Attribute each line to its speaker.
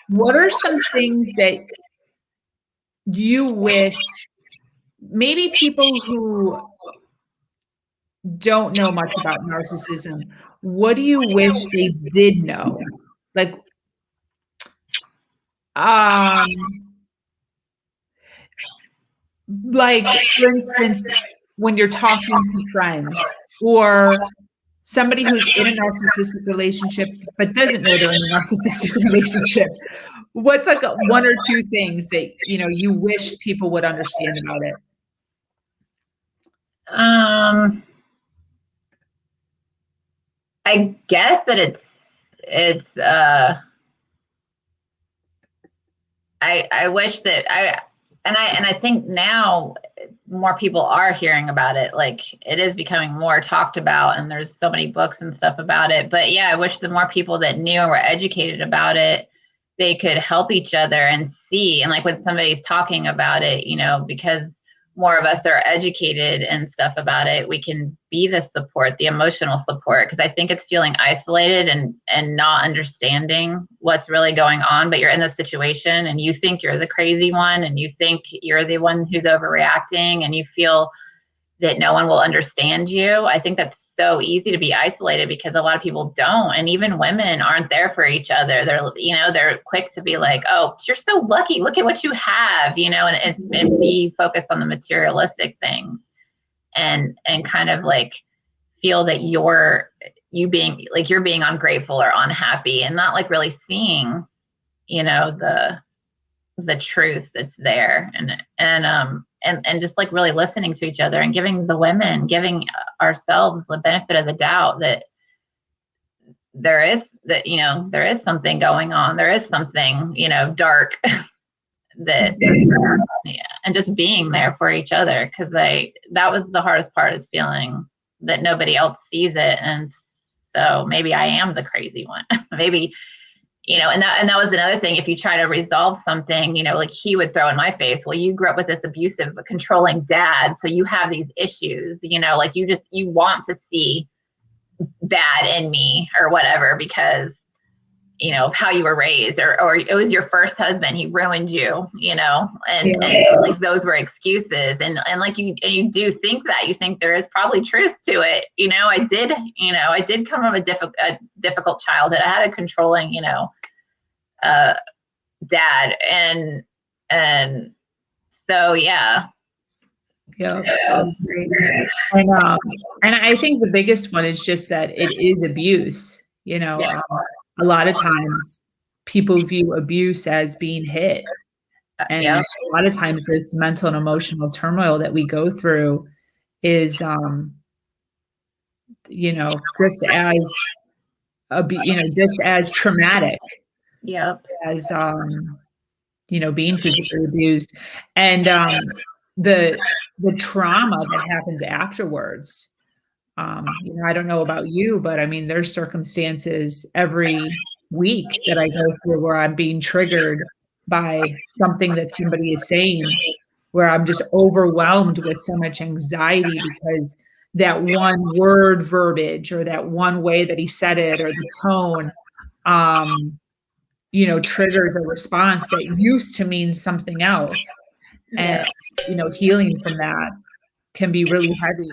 Speaker 1: What are some things that you wish maybe people who don't know much about narcissism, what do you wish they did know? Like, um, for instance, when you're talking to friends or somebody who's in a narcissistic relationship but doesn't know they're in a narcissistic relationship, what's like one or two things that you wish people would understand about it?
Speaker 2: I guess that it's I wish that I think now more people are hearing about it. Like, it is becoming more talked about, and there's so many books and stuff about it. But yeah, I wish the more people that knew and were educated about it, they could help each other and see. And like when somebody's talking about it, because more of us are educated and stuff about it, we can be the support, the emotional support. Because I think it's feeling isolated and not understanding what's really going on, but you're in this situation and you think you're the crazy one and you think you're the one who's overreacting and you feel that no one will understand you. I think that's so easy to be isolated because a lot of people don't. And even women aren't there for each other. They're quick to be like, oh, you're so lucky. Look at what you have, and be focused on the materialistic things and kind of like feel that you're being ungrateful or unhappy and not like really seeing, the truth that's there and just like really listening to each other and giving ourselves the benefit of the doubt that there is something going on. There is something, dark that, yeah, and just being there for each other. Cause that was the hardest part, is feeling that nobody else sees it. And so maybe I am the crazy one. Maybe, and that was another thing. If you try to resolve something, like he would throw in my face, well, you grew up with this abusive, controlling dad, so you have these issues, like you want to see bad in me or whatever because, of how you were raised, or it was your first husband, he ruined you, and like those were excuses. And like you do think that, you think there is probably truth to it. I did come from a difficult childhood. I had a controlling, dad. And so, yeah.
Speaker 1: Yeah. And I think the biggest one is just that it is abuse. A lot of times people view abuse as being hit. And a lot of times this mental and emotional turmoil that we go through is, just as traumatic.
Speaker 2: Yep.
Speaker 1: As, being physically abused. And the trauma that happens afterwards. I don't know about you, but I mean, there's circumstances every week that I go through where I'm being triggered by something that somebody is saying, where I'm just overwhelmed with so much anxiety because that one word verbiage or that one way that he said it or the tone, triggers a response that used to mean something else. And, healing from that can be really heavy.